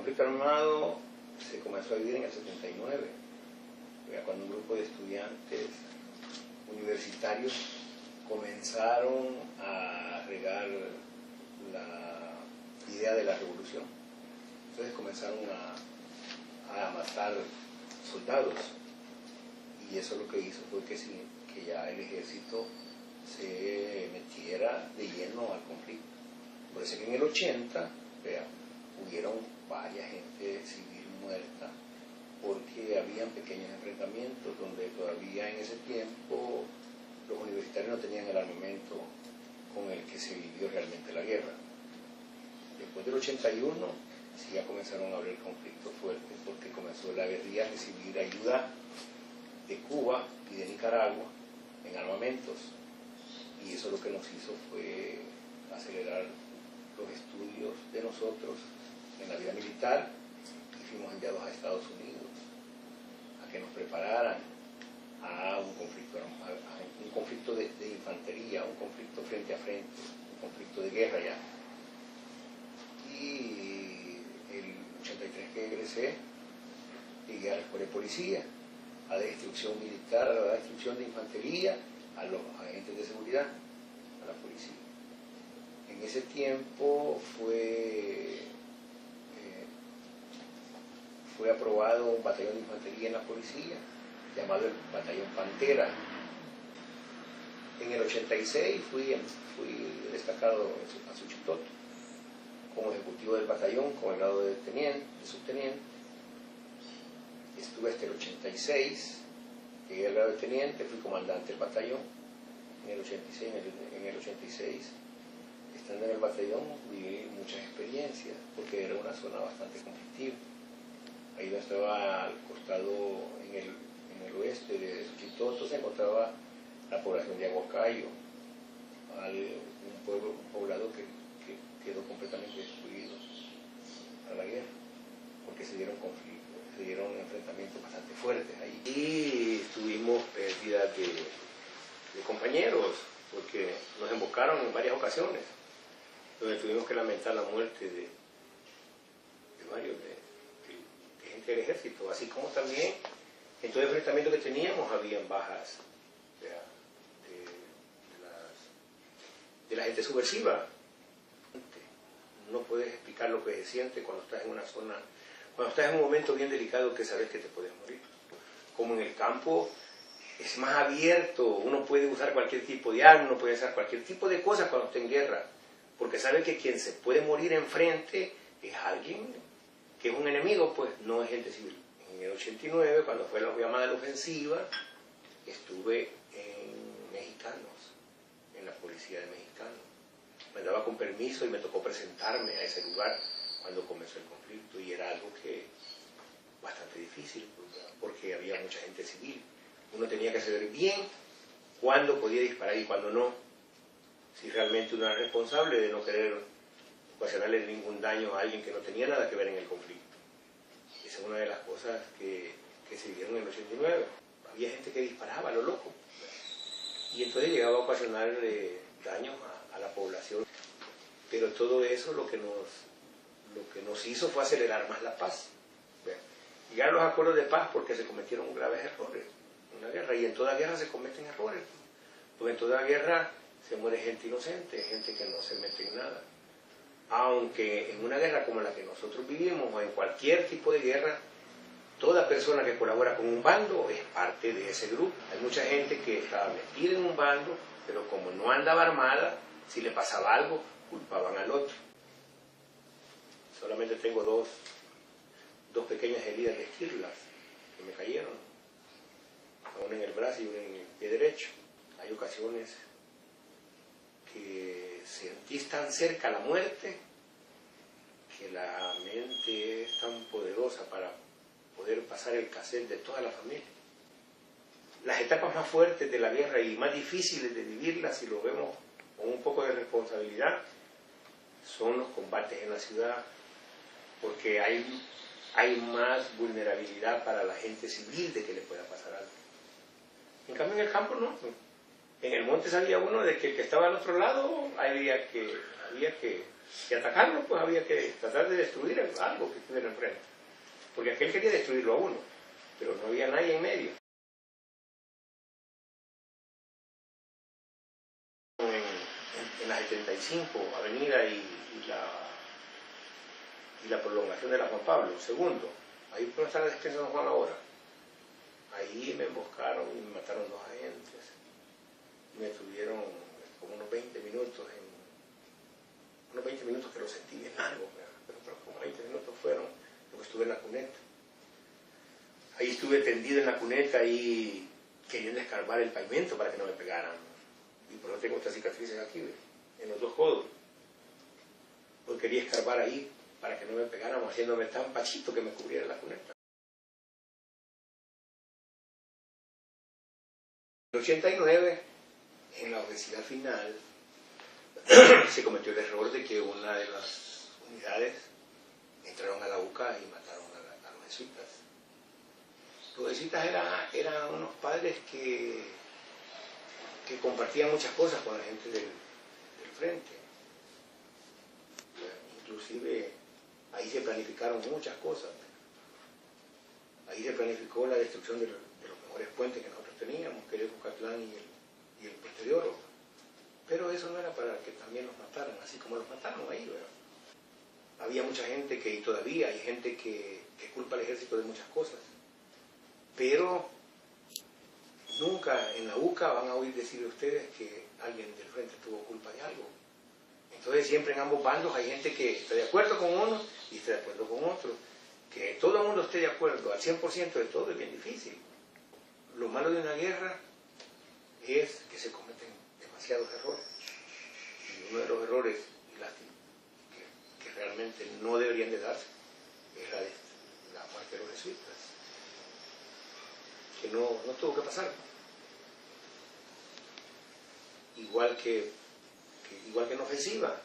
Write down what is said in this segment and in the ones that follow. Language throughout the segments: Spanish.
conflicto armado se comenzó a vivir en el 79, cuando un grupo de estudiantes universitarios comenzaron a regar la idea de la revolución. Entonces comenzaron a matar soldados, y eso lo que hizo fue que ya el ejército se metiera de lleno al conflicto. Por eso que en el 80, hubieron varias gente civil muerta, porque habían pequeños enfrentamientos donde todavía en ese tiempo los universitarios no tenían el armamento con el que se vivió realmente la guerra. Después del 81 sí ya comenzaron a haber conflictos fuertes, porque comenzó la guerrilla a recibir ayuda de Cuba y de Nicaragua en armamentos, y eso lo que nos hizo fue acelerar los estudios de nosotros en la vida militar, y fuimos enviados a Estados Unidos a que nos prepararan a un conflicto de infantería, un conflicto frente a frente, un conflicto de guerra ya. Y el 83 que egresé, llegué a la escuela de policía, a la instrucción militar, a la instrucción de infantería, a los agentes de seguridad, a la policía. En ese tiempo fue aprobado un batallón de infantería en la policía, llamado el Batallón Pantera. En el 86 fui destacado a Suchitoto como ejecutivo del batallón con el grado de subteniente. Estuve hasta el 86, llegué al grado de teniente, fui comandante del batallón. En el 86, estando en el batallón, viví muchas experiencias, porque era una zona bastante conflictiva. Ahí donde estaba al costado, en el oeste de Suchitoto, se encontraba la población de Aguacayo, un poblado que quedó completamente destruido a la guerra, porque se dieron conflictos, se dieron enfrentamientos bastante fuertes ahí. Y tuvimos pérdidas de compañeros, porque nos embocaron en varias ocasiones, donde tuvimos que lamentar la muerte de varios de gente del ejército, así como también en todo el enfrentamiento que teníamos habían bajas de la gente subversiva. No puedes explicar lo que se siente cuando estás en una zona, cuando estás en un momento bien delicado que sabes que te puedes morir. Como en el campo es más abierto, uno puede usar cualquier tipo de arma, uno puede usar cualquier tipo de cosas cuando está en guerra, porque sabe que quien se puede morir enfrente es alguien que es un enemigo, pues no es gente civil. En el 89, cuando fue la llamada de la ofensiva, estuve en Mexicanos, en la policía de Mexicanos. Me daba con permiso y me tocó presentarme a ese lugar cuando comenzó el conflicto, y era algo que bastante difícil, porque había mucha gente civil. Uno tenía que saber bien cuándo podía disparar y cuándo no, si realmente uno era responsable de no querer ocasionarle ningún daño a alguien que no tenía nada que ver en el conflicto. Esa es una de las cosas que se vieron en el 89. Había gente que disparaba a lo loco, y entonces llegaba a ocasionarle daños a la población. Pero todo eso lo que nos hizo fue acelerar más la paz. Llegar a los acuerdos de paz, porque se cometieron graves errores en una guerra, y en toda guerra se cometen errores, porque en toda guerra se muere gente inocente, gente que no se mete en nada. Aunque en una guerra como la que nosotros vivimos, o en cualquier tipo de guerra, toda persona que colabora con un bando es parte de ese grupo. Hay mucha gente que estaba metida en un bando, pero como no andaba armada, si le pasaba algo, culpaban al otro. Solamente tengo dos pequeñas heridas de esquirlas que me cayeron, una en el brazo y una en el pie derecho. Hay ocasiones que sentís tan cerca la muerte que la mente es tan poderosa para poder pasar el cassette de toda la familia. Las etapas más fuertes de la guerra y más difíciles de vivirlas, si lo vemos con un poco de responsabilidad, son los combates en la ciudad, porque hay más vulnerabilidad para la gente civil de que le pueda pasar algo. En cambio en el campo no. En el monte sabía uno de que el que estaba al otro lado había que atacarlo, pues había que tratar de destruir algo que estuviera enfrente. Porque aquel quería destruirlo a uno, pero no había nadie en medio. En la 75, Avenida y la prolongación de la Juan Pablo II, ahí por está la despensa de Don Juan ahora. Ahí me emboscaron y me mataron 2 agentes. Me tuvieron como unos 20 minutos, unos 20 minutos que lo sentí bien largo, pero como 20 minutos fueron lo que estuve en la cuneta. Ahí estuve tendido en la cuneta y queriendo escarbar el pavimento para que no me pegaran. Y por eso tengo estas cicatrices aquí, en los 2 codos. Porque quería escarbar ahí para que no me pegaran, haciéndome tan pachito que me cubriera la cuneta. En el 89, en la obesidad final, se cometió el error de que una de las unidades entraron a la UCA y mataron a los jesuitas. Los jesuitas eran unos padres que compartían muchas cosas con la gente del frente. Inclusive ahí se planificaron muchas cosas. Ahí se planificó la destrucción de los mejores puentes que nosotros teníamos, que era el Cucatlán y el Puente de Oro. Pero eso no era para que también los mataran, así como los mataron ahí, ¿verdad? Había mucha gente y todavía hay gente que culpa al ejército de muchas cosas. Pero nunca en la UCA van a oír decir ustedes que alguien del frente tuvo culpa de algo. Entonces siempre en ambos bandos hay gente que está de acuerdo con uno y está de acuerdo con otro. Que todo el mundo esté de acuerdo al 100% de todo es bien difícil. Lo malo de una guerra es que se cometen demasiados errores. Y uno de los errores, que realmente no deberían de darse, es la muerte de los jesuitas. Que no tuvo que pasar. Igual que en la ofensiva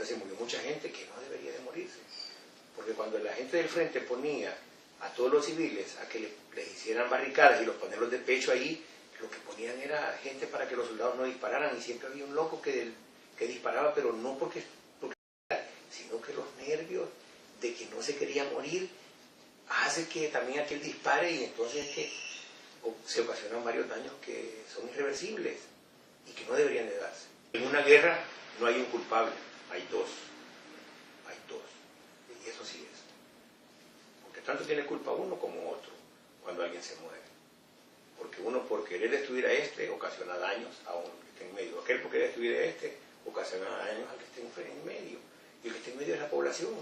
se murió mucha gente que no debería de morirse. Porque cuando la gente del frente ponía a todos los civiles a que les hicieran barricadas y los ponerlos de pecho ahí, lo que ponían era gente para que los soldados no dispararan, y siempre había un loco que disparaba, pero no porque sino que los nervios de que no se quería morir hace que también aquel dispare, y entonces es que se ocasionan varios daños que son irreversibles y que no deberían de darse. En una guerra no hay un culpable, hay dos. Hay dos. Y eso sí es. Porque tanto tiene culpa uno como otro cuando alguien se muere. Porque uno por querer destruir a este ocasiona daños a uno que esté en medio. Aquel por querer destruir a este ocasiona daños al que esté en medio. Y el que esté en medio es la población.